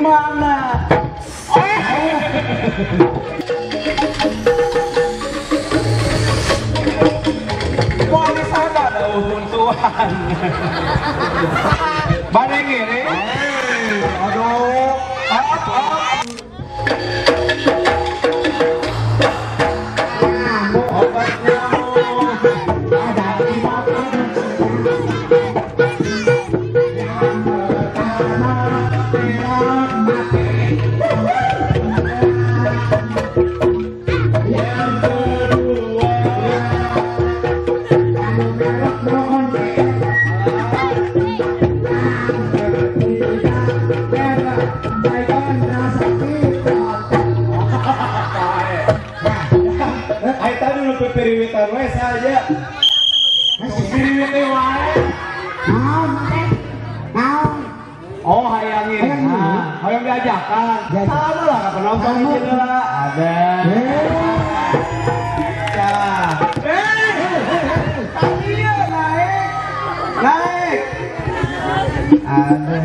mana? Kok di sana ada huntuan? Badai ngiri? Aduh. Periwitan we saja. Periwitan wae. Oh, hayangin. Hayang diajakan. Sama lah penonton ini lah. Ada. Ya. Iya naik. Naik. Ada.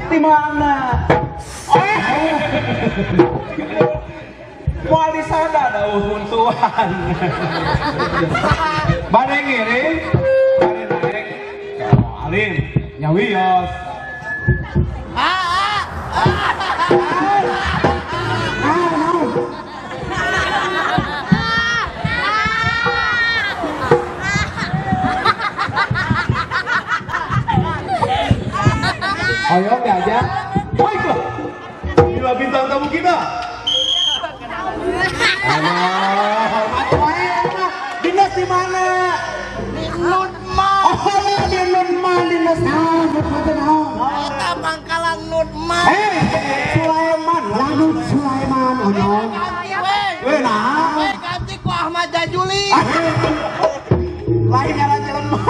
Di mana? Kok di sana ada huntuan? Badai ngiri? Badai naik? Alim, nyawios. Ayo diajak. Baiklah. Inilah bintang tamu kita. Dinas di mana? Di Nutma. Oh, di Nutma, dinas Kota Pangkalan Nutma. Sulaiman, Lanut Sulaiman, Onyon. Weh, nah. Weh, ganti ku Ahmad Jajuli. Lain jalan-jalan mah.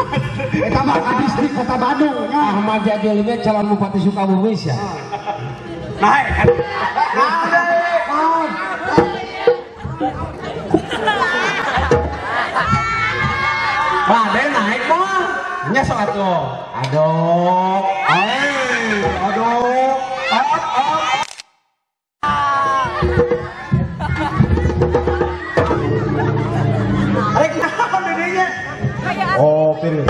Eta mah ka distrik Kota Bandung nya. Ahmad Jajuli ge calon Bupati Sukabumi ya. Naik. Badai naik mah. Nya sok atuh. Aduh. Aduh. Arek naon dedenya? Oh, pilih.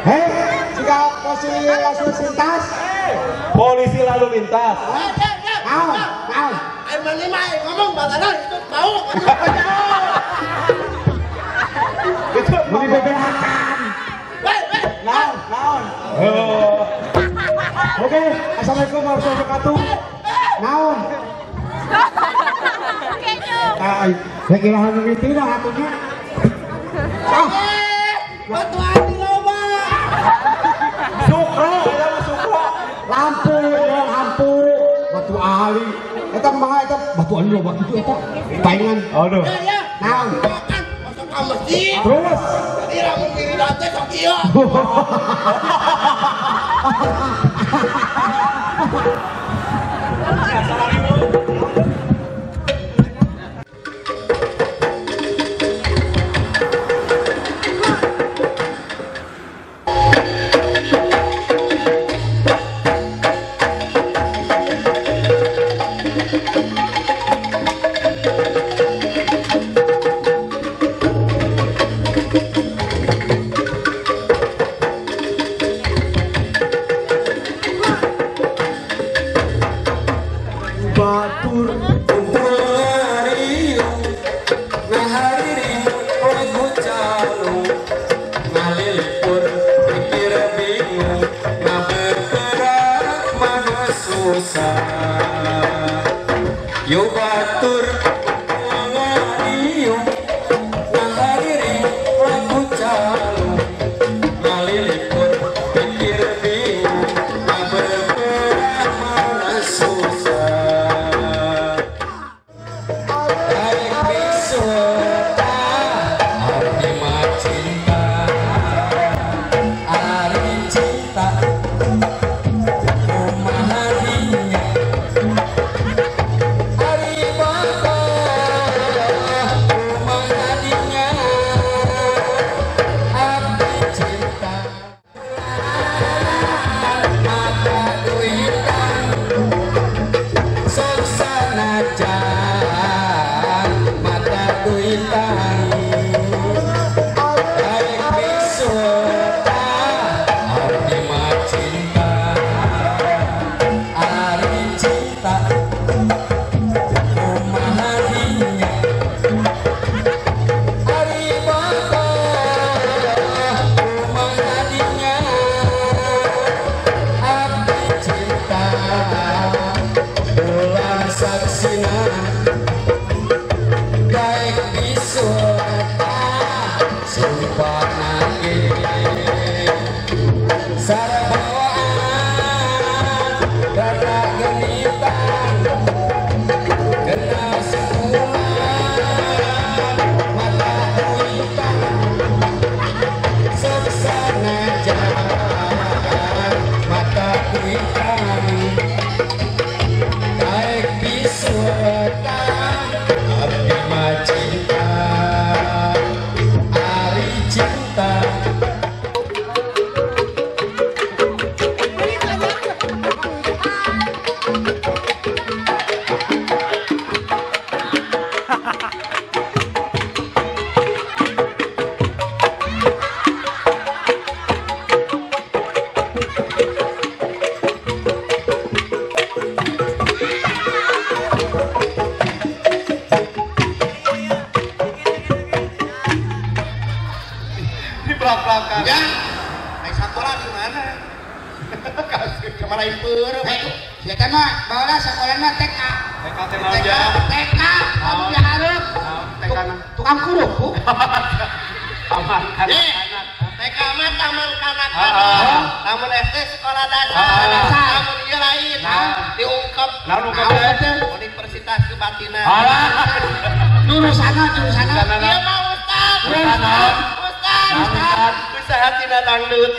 Hei, jika polisi lalu lintas. Polisi lalu lintas. Naon? Emang lima ngomong balaran itu tahu. Itu Beli bebeakan. naon. Oke, assalamualaikum warahmatullahi wabarakatuh. Naon? Rek ilahan ngeuti dah atunya. Batuan di loba. Sukro, eta mah sukro. Lampu. Batu ahli. Eta mah eta batu ahli loba kitu eta. Paingan. Aduh. Ya. Naon? Makan masuk ke masjid. Terus Jadi lamun diri date sok ieu. Batur belak-belakan. Ya, naik sekolah di mana? Kemarahin peur. Siapa mah bawa sekolahnya TK. TK teh naon ja? TK, kamu diharap. TK Tukang kerupuk. taman kanak-kanak. TK mah taman kanak-kanak. Taman SD sekolah dasar. Taman ieu lain. Diungkep. Naon ungkep? Universitas Kebatinan. Jurusanna. Ieu mah Ustaz. Ustaz. Usaha tina dangdut.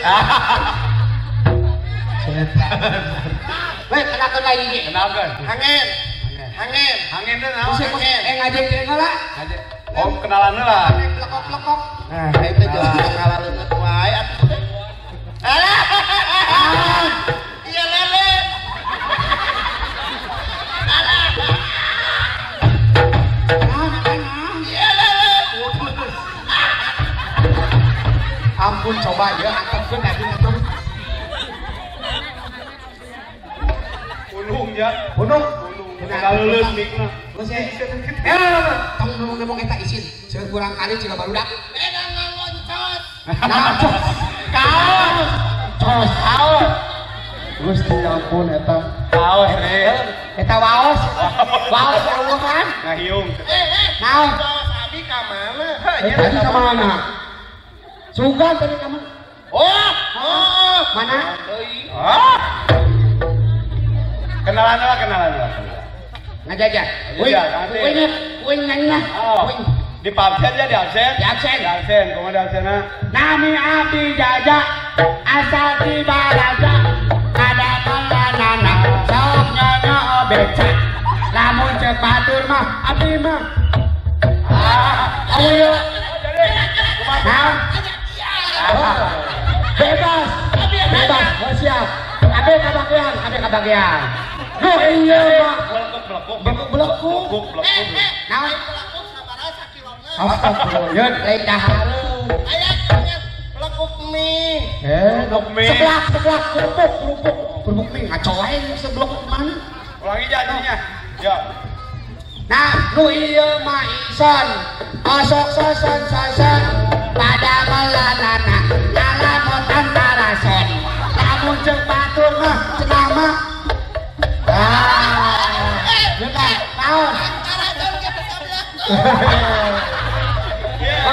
Weh, kenakan lagi ge. Kenalkeun. Angin. Angin teh naon? Ngajeng teh heula. Oh, kenalan heula. Plekok-plekok. Nah, itu juga ngalareunut wae atuh. Alah. Iya lele. Alah. Iya lele. Ampun coba ya angkatkeun tadi ngomong. Ulung ja. Punung. Tengah lulus mikna. Tong ngomong eta izin. Seueur kurang kali ciga barudak. Beda ngangoncos. Kaos. Gusti ampun eta. Kaos re. Eta waos. Waos kan? Ngahiung. Naon? Kaos abi ka mana? Tadi ka mana? Sugan tadi ka mana? Oh. Mana? Euy. Kenalan heula. Ngajajah. Wing nanya. Di absen ya, di absen. Di absen. Di absen, kumaha di absenna? Nami abdi jaja asal di baraja kada kalanana sok nyonya obeca lamun cek batur mah abdi mah ayo nah bebas oh siap abe kabagian no iya mah belekuk nah Pelakuk sabaraha sakilona. astagfirullah lain dahareun Aya pelakuk mie. seblak kerupuk mie ngaco wae seblak mana Ulangi jadinya. Ya. nah nu ieu mah ison osok soson pada melanana ngalamun antara son lamun jeung batur mah cenah mah bener naon Karajan ke sebelah.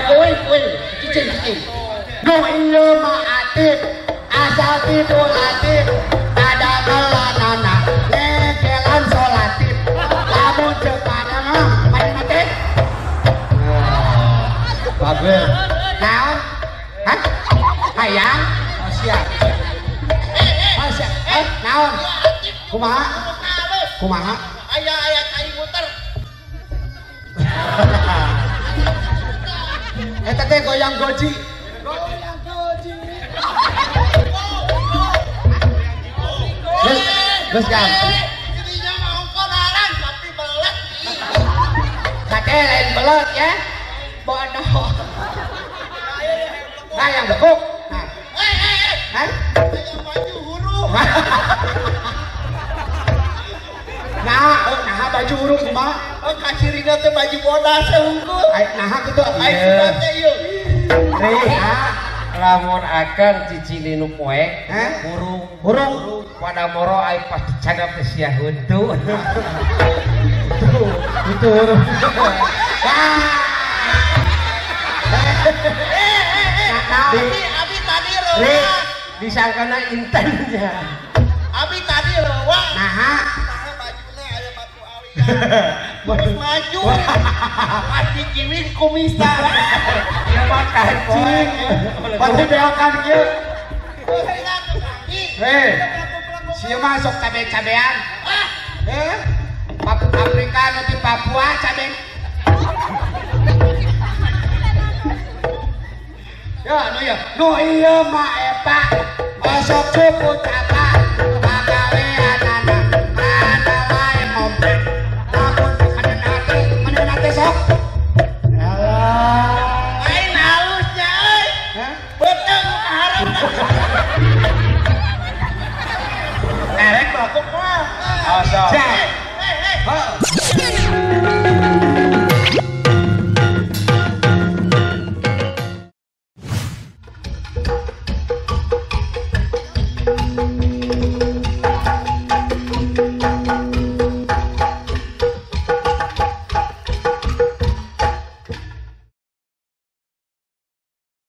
kuing cicing nu ieu mah atip asal tidul atip pada melanana legelan solatip lamun jeung pada mah main mati bagus naon hah hayang oh siap naon kumaha Aya kai muter. eta teh goyang goji geus gampang Dirinya mah ongkonaran tapi belet. kate lain belet ya bodoh nah yang bekuk nah hah Aya baju huruf. nah baju huruf kumaha Oh kacirina teh baju bodas unggul. nah kitu Ai sudah teh ieu. Lamun akan cicili nu poek burung pada moro ai pas dicagap teh sia huntu itu huruf Abi tadi Rona. disangkana intennya. Abi tadi leuwah. Nah, Bajuna aya batu alia. Terus maju. Pasti kiwin kumisa. Ya mah kancing. pasti beokan kieu. Heh. Sieu masuk cabe-cabean. Paprika nu di Papua cabe. Ya, nu ieu mah eta osok cupu capa pagaweanana rada wae mompe. Namun kadang hati sok. Alah. Lain halusnya euy. Beuteuh muka harap. Erek bakuk mah. Asal. Cek.